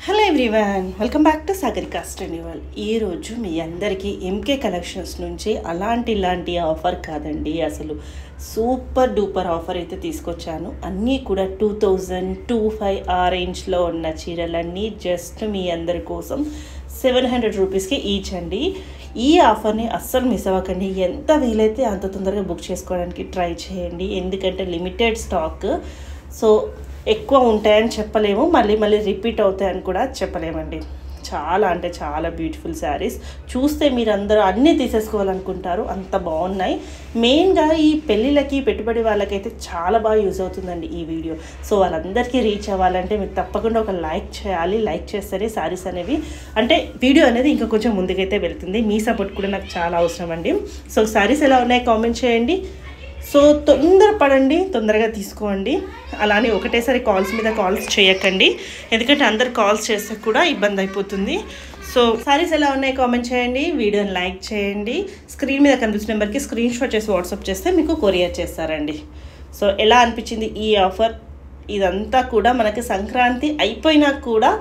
Hello everyone, welcome back to Sagarika స్టెన్యువల్. ఈరోజు మీ అందరికీ ఎంకే కలెక్షన్స్ నుంచి ఇలాంటి ఆఫర్ కాదండి, అసలు సూపర్ డూపర్ ఆఫర్ అయితే తీసుకొచ్చాను. అన్నీ కూడా 2025 ఆ రేంజ్లో ఉన్న చీరలన్నీ జస్ట్ మీ అందరి కోసం 700 రూపీస్కి ఈచ్ అండి. ఈ ఆఫర్ని అస్సలు మిస్ అవ్వకండి. ఎంత వీలైతే అంత తొందరగా బుక్ చేసుకోవడానికి ట్రై చేయండి, ఎందుకంటే లిమిటెడ్ స్టాక్. సో ఎక్కువ ఉంటాయని చెప్పలేము, మళ్ళీ రిపీట్ అవుతాయని కూడా చెప్పలేమండి. చాలా అంటే చాలా బ్యూటిఫుల్ శారీస్. చూస్తే మీరు అందరూ అన్నీ తీసేసుకోవాలనుకుంటారు, అంత బాగున్నాయి. మెయిన్గా ఈ పెళ్ళిళ్ళకి పెట్టుబడి వాళ్ళకైతే చాలా బాగా యూజ్ అవుతుందండి ఈ వీడియో. సో వాళ్ళందరికీ రీచ్ అవ్వాలంటే మీరు తప్పకుండా ఒక లైక్ చేయాలి. లైక్ చేస్తేనే శారీస్ అనేవి, అంటే వీడియో అనేది ఇంకా కొంచెం ముందుకైతే వెళ్తుంది. మీ సపోర్ట్ కూడా నాకు చాలా అవసరం అండి. సో శారీస్ ఎలా ఉన్నాయి కామెంట్ చేయండి. సో తొందరపడండి, తొందరగా తీసుకోండి. అలానే ఒకటేసారి కాల్స్ మీద కాల్స్ చేయకండి, ఎందుకంటే అందరు కాల్స్ చేస్తే కూడా ఇబ్బంది అయిపోతుంది. సో సారీస్ ఎలా ఉన్నాయి కామెంట్ చేయండి, వీడియోని లైక్ చేయండి. స్క్రీన్ మీద కనిపిస్తున్న నెంబర్కి స్క్రీన్ షాట్ చేసి వాట్సాప్ చేస్తే మీకు కొరియర్ చేస్తారండి. సో ఎలా అనిపించింది ఈ ఆఫర్? ఇదంతా కూడా మనకి సంక్రాంతి అయిపోయినా కూడా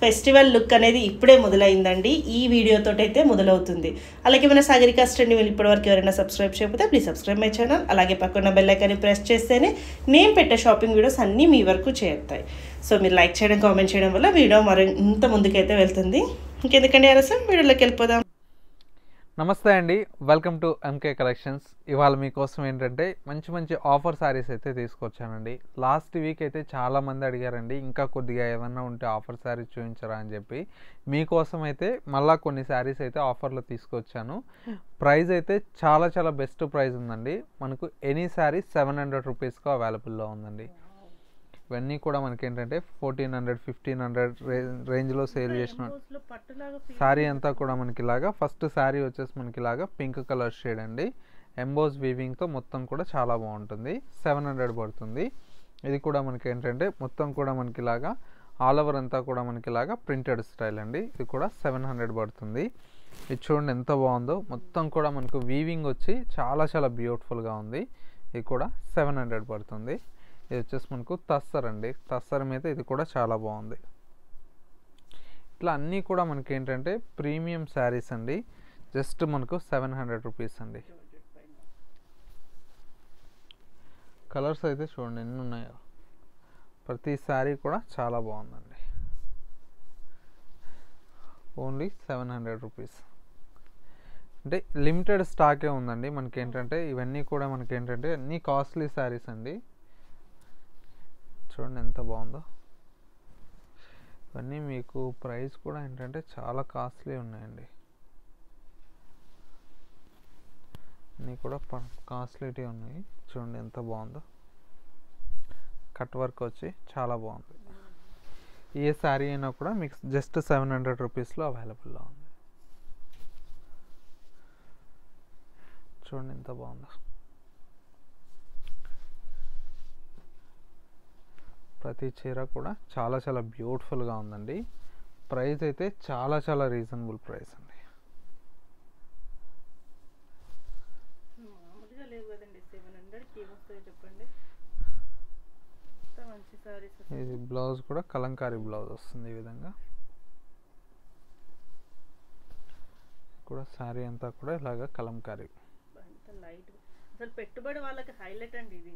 ఫెస్టివల్ లుక్ అనేది ఇప్పుడే మొదలైందండి. ఈ వీడియోతో అయితే మొదలవుతుంది. అలాగే మన సాగరికా స్టెన్యువల్ ఇప్పటివరకు ఎవరైనా సబ్స్క్రైబ్ చేయకపోతే ప్లీజ్ సబ్స్క్రైబ్ మై ఛానల్. అలాగే పక్కన బెల్ ఐకాన్ని ప్రెస్ చేస్తేనే నేను పెట్టే షాపింగ్ వీడియోస్ అన్నీ మీ వరకు చేరుతాయి. సో మీరు లైక్ చేయడం కామెంట్ చేయడం వల్ల వీడియో మరింత ముందుకైతే వెళ్తుంది. ఇంకెందుకంటే ఆలస్యం, వీడియోలోకి వెళ్ళిపోదాం. నమస్తే అండి, వెల్కమ్ టు ఎంకే కలెక్షన్స్. ఇవాళ మీకోసం ఏంటంటే మంచి ఆఫర్ శారీస్ అయితే తీసుకొచ్చానండి. లాస్ట్ వీక్ అయితే చాలామంది అడిగారండి, ఇంకా కొద్దిగా ఏమన్నా ఉంటే ఆఫర్ శారీస్ చూపించరా అని చెప్పి. మీకోసం అయితే మళ్ళీ కొన్ని శారీస్ అయితే ఆఫర్లో తీసుకొచ్చాను. ప్రైస్ అయితే చాలా బెస్ట్ ప్రైస్ ఉందండి. మనకు ఎనీ శారీ 700 రూపీస్కు అవైలబుల్లో ఉందండి. ఇవన్నీ కూడా మనకి ఏంటంటే 1400, 1500 రేంజ్లో సేల్ చేసిన శారీ అంతా కూడా మనకి ఇలాగా. ఫస్ట్ శారీ వచ్చేసి మనకి ఇలాగా పింక్ కలర్ షేడ్ అండి. ఎంబోస్ వీవింగ్తో మొత్తం కూడా చాలా బాగుంటుంది. 700 పడుతుంది. ఇది కూడా మనకి ఏంటంటే మొత్తం కూడా మనకి ఇలాగా ఆల్ ఓవర్ అంతా కూడా మనకి ఇలాగా ప్రింటెడ్ స్టైల్ అండి. ఇది కూడా 700 పడుతుంది. ఇది చూడండి ఎంత బాగుందో, మొత్తం కూడా మనకు వీవింగ్ వచ్చి చాలా బ్యూటిఫుల్గా ఉంది. ఇది కూడా 700 పడుతుంది. ఇది వచ్చేసి మనకు తస్సర్ అండి. తస్సర్ మీద ఇది కూడా చాలా బాగుంది. ఇట్లా అన్నీ కూడా మనకి ఏంటంటే ప్రీమియం శారీస్ అండి. జస్ట్ మనకు 700 రూపీస్ అండి. కలర్స్ అయితే చూడండి ఎన్ని ఉన్నాయో. ప్రతి శారీ కూడా చాలా బాగుందండి. Only 700 rupees. అంటే లిమిటెడ్ స్టాకే ఉందండి. మనకి ఏంటంటే ఇవన్నీ కూడా మనకి ఏంటంటే అన్నీ కాస్ట్లీ శారీస్ అండి. చూడండి ఎంత బాగుందో. ఇవన్నీ మీకు ప్రైస్ కూడా ఏంటంటే చాలా కాస్ట్లీ ఉన్నాయండి. అన్నీ కూడా కాస్ట్లీటీ ఉన్నాయి. చూడండి ఎంత బాగుందో. కట్ వర్క్ వచ్చి చాలా బాగుంది. ఏ శారీ అయినా కూడా మీకు జస్ట్ 700 రూపీస్లో అవైలబుల్లో ఉంది. చూడండి ఎంత బాగుందో. ప్రతి చీర కూడా చాలా బ్యూటిఫుల్గా ఉందండి. ప్రైస్ అయితే చాలా రీజనబుల్ ప్రైస్ అండి. ఇది బ్లౌజ్ కూడా కలంకారీ బ్లౌజ్ వస్తుంది. ఈ విధంగా కూడా శారీ అంతా కూడా ఇలాగా కలంకారీ. అసలు పెట్టుబడి వాళ్ళకి హైలైట్ అండి. ఇది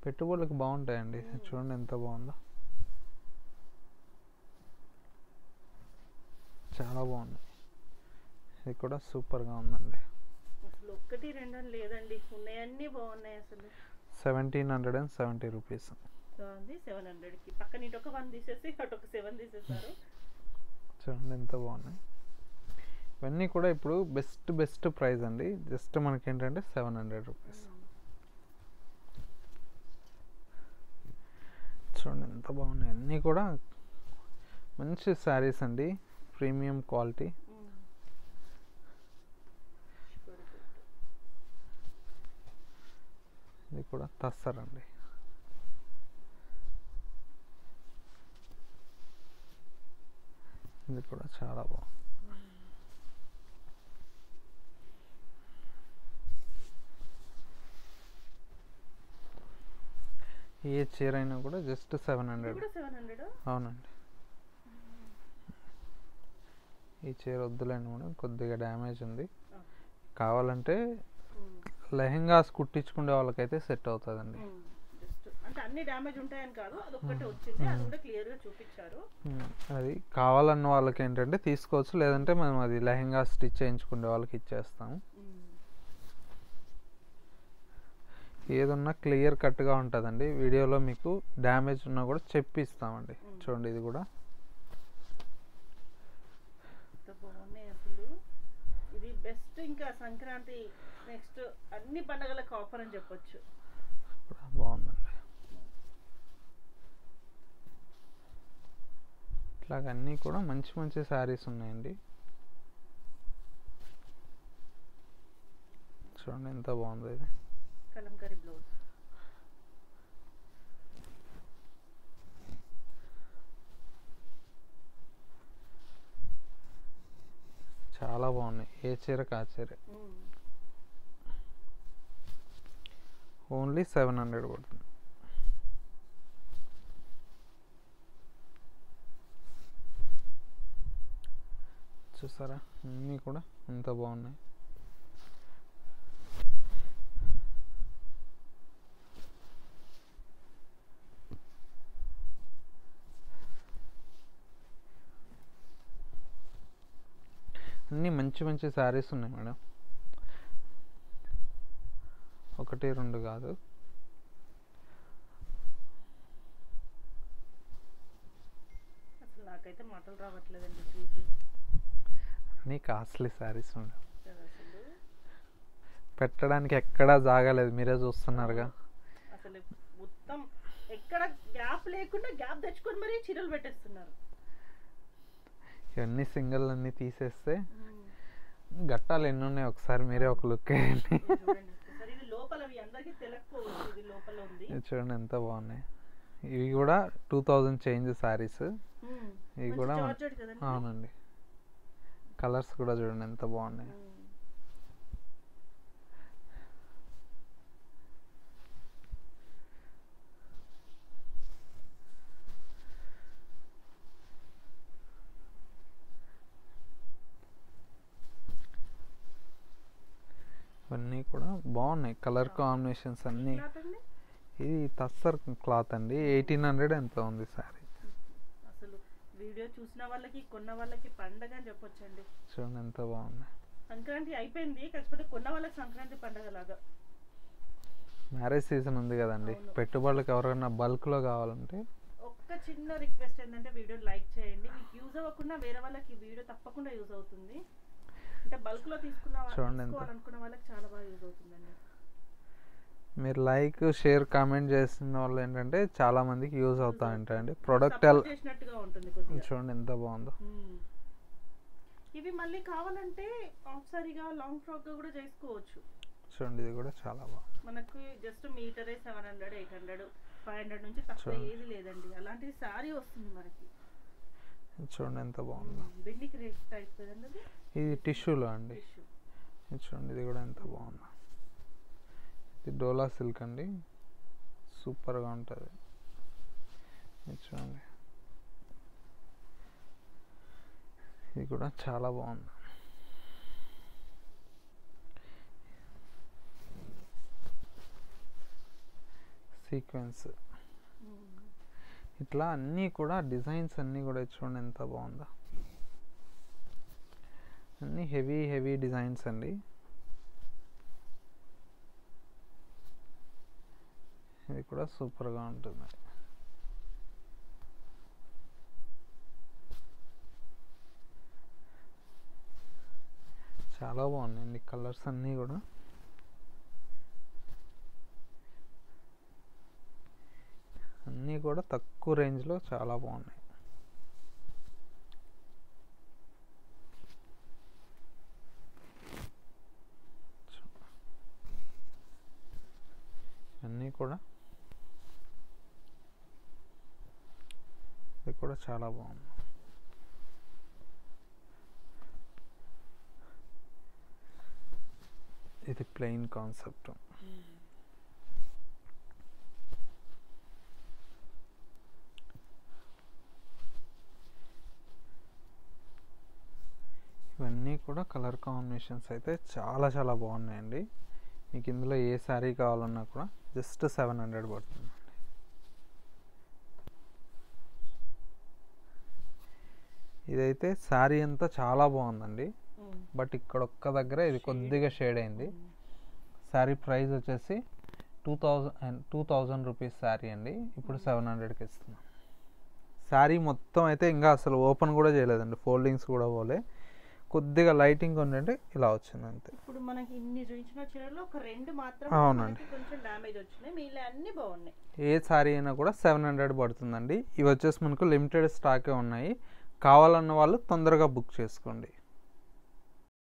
పెట్టుబడులకు బాగుంటాయండి. చూడండి ఎంత బాగుందో, చాలా బాగుంది. ఇది కూడా సూపర్గా ఉందండి. అసలు ఒక్కటి రెండు లేదండి, ఉన్నాయన్నీ బాగున్నాయి. అసలు 1770 రూపీస్. 700కి పక్కన ఇటు ఒక 1 తీసేసి అటు ఒక 7 తీసేసారు. చూడండి ఎంత బాగున్నాయి. ఇవన్నీ కూడా ఇప్పుడు బెస్ట్ ప్రైస్ అండి. జస్ట్ మనకి ఏంటంటే 700 రూపీస్. చూడండి ఎంత బాగున్నాయి. అన్నీ కూడా మంచి శారీస్ అండి, ప్రీమియం క్వాలిటీ. ఇది కూడా తస్సర్ అండి. ఇది కూడా చాలా బాగుంది. ఏ చీర అయినా కూడా జస్ట్ 700. అవునండి. ఈ చీర వద్దులేండి మేడం, కొద్దిగా డ్యామేజ్ ఉంది. కావాలంటే లెహెంగాస్ కుట్టించుకునే వాళ్ళకైతే సెట్ అవుతుందండి. అంటే అన్ని డ్యామేజ్ ఉంటాయని కాదు, అదొక్కటే వచ్చింది, అది కూడా క్లియర్గా చూపించారు. అది కావాలన్న వాళ్ళకి ఏంటంటే తీసుకోవచ్చు, లేదంటే మనం అది లెహెంగా స్టిచ్ చేయించుకునే వాళ్ళకి ఇచ్చేస్తాము. ఏదన్నా క్లియర్ కట్గా ఉంటుందండి. వీడియోలో మీకు డ్యామేజ్ ఉన్నా కూడా చెప్పిస్తామండి. చూడండి ఇది కూడా బాగున్నాయి అసలు. ఇది బెస్ట్, ఇంకా సంక్రాంతి నెక్స్ట్ అన్ని పండుగలకు ఆఫర్ అని చెప్పొచ్చు. బాగుందండి. ఇట్లాగ అన్నీ కూడా మంచి మంచి శారీస్ ఉన్నాయండి. చూడండి ఎంత బాగుంది ఇది. కలంకారీ బ్లౌజ్. చాలా బాగున్నాయి. ఏ చీరకు ఆ చీరే. ఓన్లీ 700 పడుతుంది. చూసారా అన్నీ కూడా ఎంత బాగున్నాయి. అన్నీ మంచి మంచి శారీస్ ఉన్నాయి మేడం, ఒకటి రెండు కాదు. అసలు నాకైతే మాటలు రావట్లేదండి చూసి. అన్నీ కాస్ట్లీ శారీస్ మేడం, పెట్టడానికి ఎక్కడా జాగలేదు, మీరే చూస్తున్నారుగా. అసలు మొత్తం ఎక్కడ గ్యాప్ లేకుండా గ్యాప్ తెచ్చుకొని మరీ చీరలు పెట్టేస్తున్నారు. ఇవన్నీ సింగిల్ అన్నీ తీసేస్తే గట్టాలు ఎన్ని ఉన్నాయి ఒకసారి మీరే ఒక లుక్ వేయండి. చూడండి ఎంత బాగున్నాయి. ఇవి కూడా 2000 చేంజ్ శారీస్. ఇవి కూడా అవునండి. కలర్స్ కూడా చూడండి ఎంత బాగున్నాయి. ఇవన్నీ కూడా బాగున్నాయి, కలర్ కాంబినేషన్స్ అన్నీ. ఇది తస్సర్ క్లాత్ అండి, 1800 ఎంత ఉంది సారీ. అసలు వీడియో చూసిన వాళ్ళకి కొన్న వాళ్ళకి పండగ అని చెప్పొచ్చండి. చూడండి ఎంత బాగుంది. సంక్రాంతి అయిపోయింది, కాకపోతే కొన్న వాళ్ళకి సంక్రాంతి పండగ లాగా. మ్యారేజ్ సీజన్ ఉంది కదండి, పెట్టుబడులకు ఎవరైనా బల్క్లో కావాలంటే. ఒక్క చిన్న రిక్వెస్ట్ ఏంటంటే వీడియో లైక్ చేయండి. మీకు యూజ్ అవ్వకుండా వేరే వాళ్ళకి వీడియో తప్పకుండా యూజ్ అవుతుంది. అంటే బల్క్లో తీసుకోవాలనుకున్న వాళ్ళకి చాలా బాగా యూజ్ అవుతుందండి. మీరు లైక్ షేర్ కామెంట్ చేసిన వాళ్ళు ఏంటంటే చాలా మందికి యూజ్ అవుతా ఉంటాయండి. ప్రొడక్ట్ చేసినట్టుగా ఉంటుంది. చూడండి ఎంత బాగుందో. ఇవి మళ్ళీ కావాలంటే హాఫ్ సారీగా లాంగ్ ఫ్రాక్ గా కూడా చేసుకోవచ్చు. చూడండి ఇది కూడా చాలా బాగుంది. మనకు జస్ట్ మీటరే 700, 800, 500 నుంచి తక్కువ ఏది లేదండి. అలాంటిది సారీ వస్తుంది మనకి. చూడండి ఎంత బాగుందో. బెండి క్రేప్ టైప్ కదండి ఇది టిష్యూలో అండి. చూడండి ఇది కూడా ఎంత బాగుందో. ఇది డోలా సిల్క్ అండి, సూపర్గా ఉంటుంది. చూడండి ఇది కూడా చాలా బాగుంది. సీక్వెన్స్ ఇట్లా అన్నీ కూడా డిజైన్స్ అన్నీ కూడా చూడండి ఎంత బాగుందో. అన్నీ హెవీ హెవీ డిజైన్స్ అండి. ఇది కూడా సూపర్గా ఉంటుంది. చాలా బాగున్నాయండి కలర్స్ అన్నీ కూడా. అన్నీ కూడా తక్కువ రేంజ్లో చాలా బాగున్నాయి. అన్నీ కూడా ఇది కూడా చాలా బాగుంది. ఇది ప్లెయిన్ కాన్సెప్ట్. ఇవన్నీ కూడా కలర్ కాంబినేషన్స్ అయితే చాలా చాలా బాగున్నాయండి. మీకు ఇందులో ఏ శారీ కావాలన్నా కూడా జస్ట్ 700 పడుతుంది. ఇదైతే శారీ అంతా చాలా బాగుందండి. బట్ ఇక్కడ ఒక్క దగ్గర ఇది కొద్దిగా షేడ్ అయింది. శారీ ప్రైస్ వచ్చేసి 2000 రూపీస్ శారీ అండి. ఇప్పుడు 700కి ఇస్తున్నాం. శారీ మొత్తం అయితే ఇంకా అసలు ఓపెన్ కూడా చేయలేదండి, ఫోల్డింగ్స్ కూడా పోలే. కొద్దిగా లైటింగ్ ఉండంటే ఇలా వచ్చింది అంతే. ఇప్పుడు మనకి ఇన్ని చూపించిన చీరలో ఒక 2 మాత్రం అవునండి కొంచెం డ్యామేజ్ వచ్చినాయి, మిగిలిన అన్ని బాగున్నాయి. ఏ శారీ అయినా కూడా 700 పడుతుందండి. ఇవి వచ్చేసి మనకు లిమిటెడ్ స్టాకే ఉన్నాయి. కావాలన్న వాళ్ళు తొందరగా బుక్ చేసుకోండి.